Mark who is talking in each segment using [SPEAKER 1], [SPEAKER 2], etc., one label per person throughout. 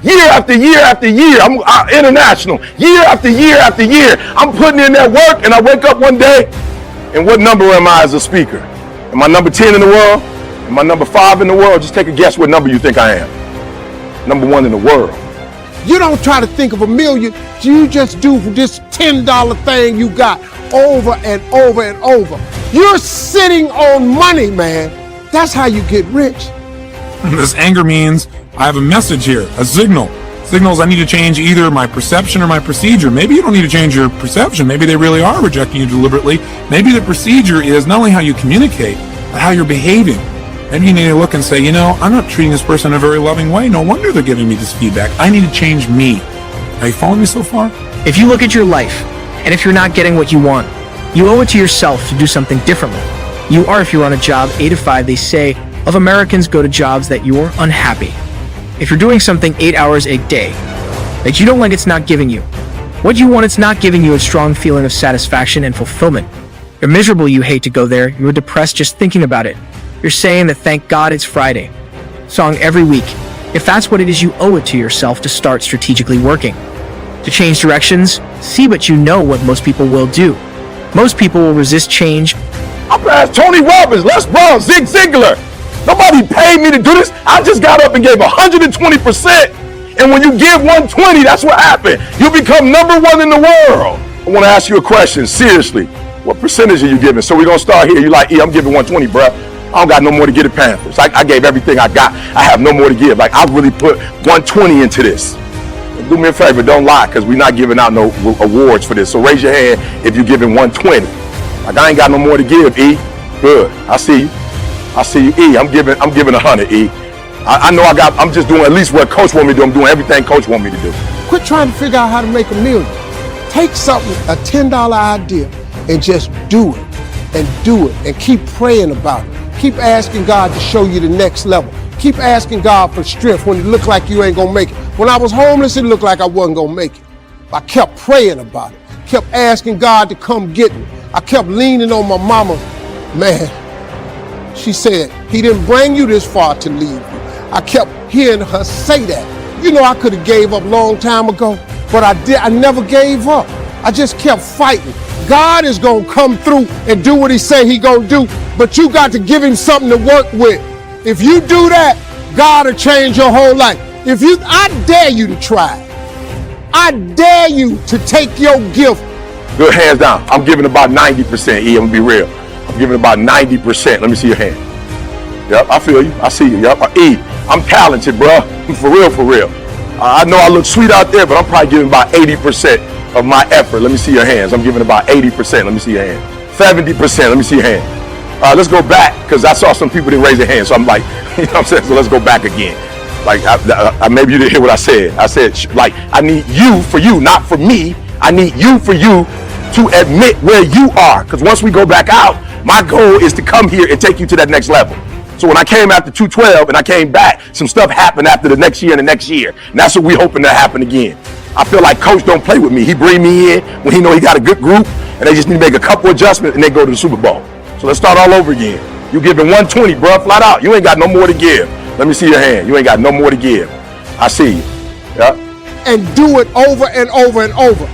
[SPEAKER 1] year after year after year. I'm international. Year after year after year. I'm putting in that work, and I wake up one day, and what number am I as a speaker? Am I number 10 in the world? Am I number 5 in the world? Just take a guess what number you think I am. Number 1 in the world.
[SPEAKER 2] You don't try to think of a million. You just do this $10 thing you got over and over and over. You're sitting on money, man. That's how you get rich.
[SPEAKER 3] This anger means I have a message here, a signal. Signals I need to change either my perception or my procedure. Maybe you don't need to change your perception. Maybe they really are rejecting you deliberately. Maybe the procedure is not only how you communicate, but how you're behaving. Maybe you need to look and say, you know, I'm not treating this person in a very loving way. No wonder they're giving me this feedback. I need to change me. Are you following me so far?
[SPEAKER 4] If you look at your life, and if you're not getting what you want, you owe it to yourself to do something differently. You are if you're on a job 8 to 5, they say, of Americans go to jobs that you're unhappy. If you're doing something 8 hours a day that you don't like, it's not giving you what you want, it's not giving you a strong feeling of satisfaction and fulfillment. You're miserable, you hate to go there, you're depressed just thinking about it. You're saying that thank God it's Friday. Song every week. If that's what it is, you owe it to yourself to start strategically working. To change directions, see, but you know what most people will do. Most people will resist change.
[SPEAKER 1] I'm past Tony Robbins, Les Brown, Zig Ziglar. Nobody paid me to do this. I just got up and gave 120%. And when you give 120, that's what happened. You become number 1 in the world. I want to ask you a question, seriously. What percentage are you giving? So we're going to start here. You're like, I'm giving 120, bro. I don't got no more to give to Panthers. I gave everything I got. I have no more to give. Like, I really put 120 into this. Do me a favor, don't lie, because we're not giving out no awards for this. So raise your hand if you're giving 120. Like, I ain't got no more to give, E. Good. I see you. I see you, E. I'm giving 100, E. I know I'm just doing at least what Coach want me to do. I'm doing everything Coach want me to do.
[SPEAKER 2] Quit trying to figure out how to make a million. Take something, a $10 idea, and just do it. And do it. And keep praying about it. Keep asking God to show you the next level. Keep asking God for strength when it looked like you ain't gonna make it. When I was homeless, it looked like I wasn't gonna make it. I kept praying about it. Kept asking God to come get me. I kept leaning on my mama. Man, she said, he didn't bring you this far to leave you. I kept hearing her say that. You know, I could have gave up a long time ago, but I never gave up. I just kept fighting. God is gonna come through and do what he say he gonna do, but you got to give him something to work with. If you do that, God will change your whole life. I dare you to try. I dare you to take your gift.
[SPEAKER 1] Good, hands down. I'm giving about 90%, E. I'm gonna be real. I'm giving about 90%. Let me see your hand. Yep, I feel you. I see you. Yep, E. I'm talented, bro. For real, for real. I know I look sweet out there, but I'm probably giving about 80% of my effort. Let me see your hands. I'm giving about 80%. Let me see your hand. 70%. Let me see your hand. Let's go back, because I saw some people didn't raise their hands. So I'm like, you know what I'm saying? So let's go back again. Like, maybe you didn't hear what I said. I said, like, I need you for you, not for me. I need you for you to admit where you are. Because once we go back out, my goal is to come here and take you to that next level. So when I came after 212 and I came back, some stuff happened after the next year and the next year. And that's what we're hoping to happen again. I feel like Coach don't play with me. He bring me in when he know he got a good group, and they just need to make a couple adjustments and they go to the Super Bowl. So let's start all over again. You giving 120, bro, flat out. You ain't got no more to give. Let me see your hand. You ain't got no more to give. I see you. Yeah.
[SPEAKER 2] And do it over and over and over.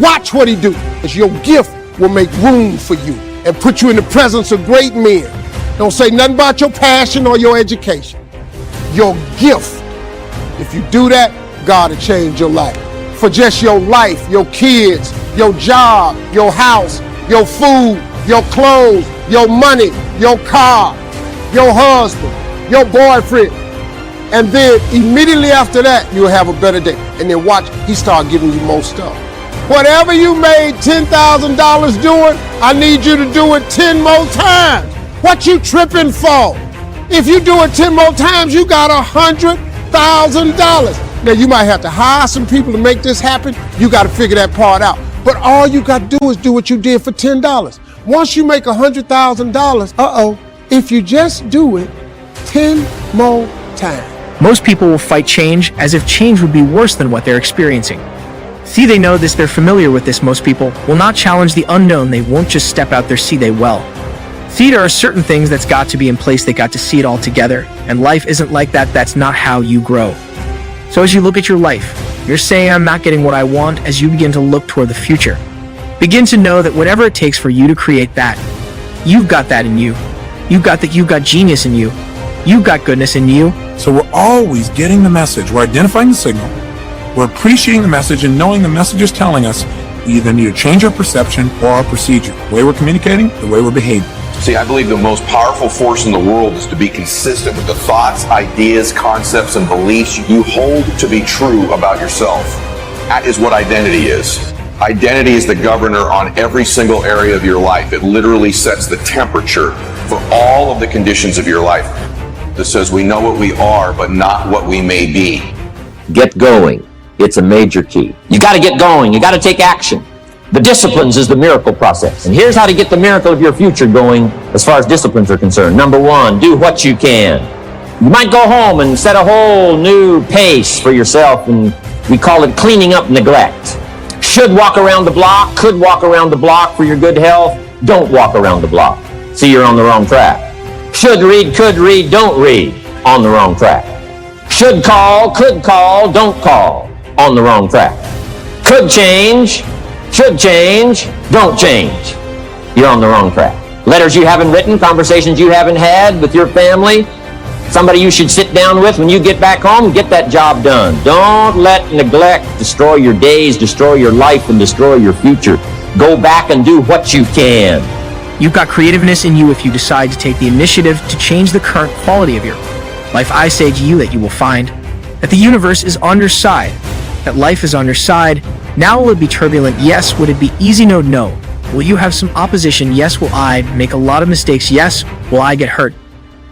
[SPEAKER 2] Watch what he do, because your gift will make room for you and put you in the presence of great men. Don't say nothing about your passion or your education. Your gift. If you do that, God will change your life. For just your life, your kids, your job, your house, your food, your clothes, your money, your car, your husband, your boyfriend. And then immediately after that, you'll have a better day. And then watch, he start giving you more stuff. Whatever you made $10,000 doing, I need you to do it 10 more times. What you tripping for? If you do it 10 more times, you got $100,000. Now you might have to hire some people to make this happen. You got to figure that part out. But all you got to do is do what you did for $10. Once you make $100,000, if you just do it 10 more times.
[SPEAKER 4] Most people will fight change as if change would be worse than what they're experiencing. See, they know this, they're familiar with this. Most people will not challenge the unknown. They won't just step out there, see, they will. See, there are certain things that's got to be in place. They got to see it all together. And life isn't like that. That's not how you grow. So as you look at your life, you're saying, I'm not getting what I want. As you begin to look toward the future, begin to know that whatever it takes for you to create that, you've got that in you. You've got genius in you. You've got goodness in you.
[SPEAKER 3] So we're always getting the message. We're identifying the signal. We're appreciating the message and knowing the message is telling us we either need to change our perception or our procedure. The way we're communicating, the way we're behaving.
[SPEAKER 5] See, I believe the most powerful force in the world is to be consistent with the thoughts, ideas, concepts, and beliefs you hold to be true about yourself. That is what identity is. Identity is the governor on every single area of your life. It literally sets the temperature for all of the conditions of your life. That says we know what we are, but not what we may be.
[SPEAKER 6] Get going. It's a major key. You got to get going. You got to take action. The disciplines is the miracle process. And here's how to get the miracle of your future going as far as disciplines are concerned. Number one, do what you can. You might go home and set a whole new pace for yourself, and we call it cleaning up neglect. Should walk around the block, could walk around the block for your good health. Don't walk around the block. See, you're on the wrong track. Should read, could read, don't read. On the wrong track. Should call, could call, don't call. On the wrong track. Could change, should change, don't change. You're on the wrong track. Letters you haven't written, conversations you haven't had with your family, somebody you should sit down with when you get back home, get that job done. Don't let neglect destroy your days, destroy your life, and destroy your future. Go back and do what you can.
[SPEAKER 4] You've got creativeness in you if you decide to take the initiative to change the current quality of your life. I say to you that you will find that the universe is on your side, that life is on your side. Now will it be turbulent? Yes. Would it be easy? No, no. Will you have some opposition? Yes. Will I make a lot of mistakes? Yes. Will I get hurt?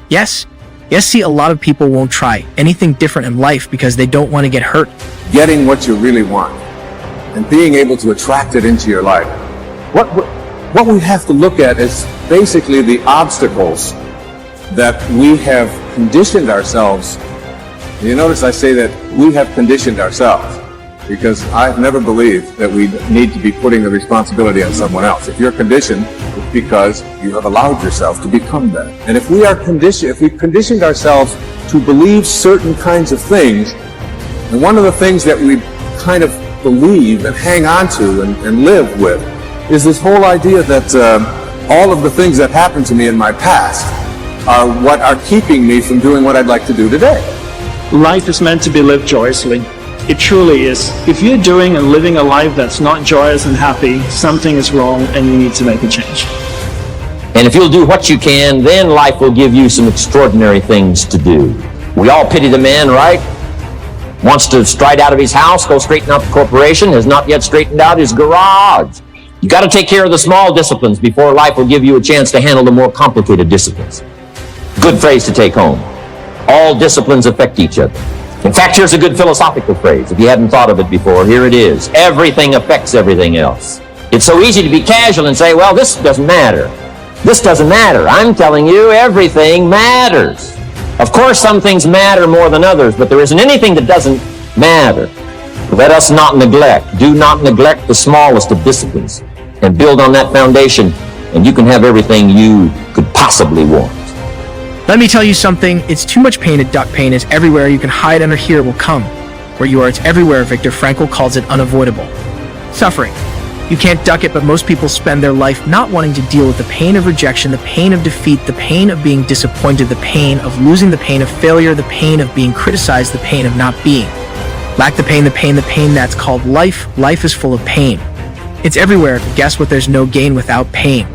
[SPEAKER 4] Yes. Yes, see, a lot of people won't try anything different in life because they don't want to get hurt.
[SPEAKER 7] Getting what you really want and being able to attract it into your life. What we have to look at is basically the obstacles that we have conditioned ourselves. You notice I say that we have conditioned ourselves, because I've never believed that we need to be putting the responsibility on someone else. If you're conditioned, it's because you have allowed yourself to become that. And if we've conditioned ourselves to believe certain kinds of things, and one of the things that we kind of believe and hang on to and live with is this whole idea that all of the things that happened to me in my past are what are keeping me from doing what I'd like to do today.
[SPEAKER 8] Life is meant to be lived joyously. It truly is. If you're doing and living a life that's not joyous and happy, something is wrong and you need to make a change.
[SPEAKER 6] And if you'll do what you can, then life will give you some extraordinary things to do. We all pity the man, right? Wants to stride out of his house, go straighten out the corporation, has not yet straightened out his garage. You got to take care of the small disciplines before life will give you a chance to handle the more complicated disciplines. Good phrase to take home. All disciplines affect each other. In fact, here's a good philosophical phrase. If you hadn't thought of it before, here it is. Everything affects everything else. It's so easy to be casual and say, well, this doesn't matter. This doesn't matter. I'm telling you, everything matters. Of course, some things matter more than others, but there isn't anything that doesn't matter. Let us not neglect. Do not neglect the smallest of disciplines, and build on that foundation, and you can have everything you could possibly want.
[SPEAKER 4] Let me tell you something. It's too much pain to duck. Pain is everywhere. You can hide under here. It will come. Where you are, it's everywhere. Viktor Frankl calls it unavoidable. Suffering. You can't duck it, but most people spend their life not wanting to deal with the pain of rejection, the pain of defeat, the pain of being disappointed, the pain of losing, the pain of failure, the pain of being criticized, the pain of not being. Lack the pain that's called life. Life is full of pain. It's everywhere. Guess what? There's no gain without pain.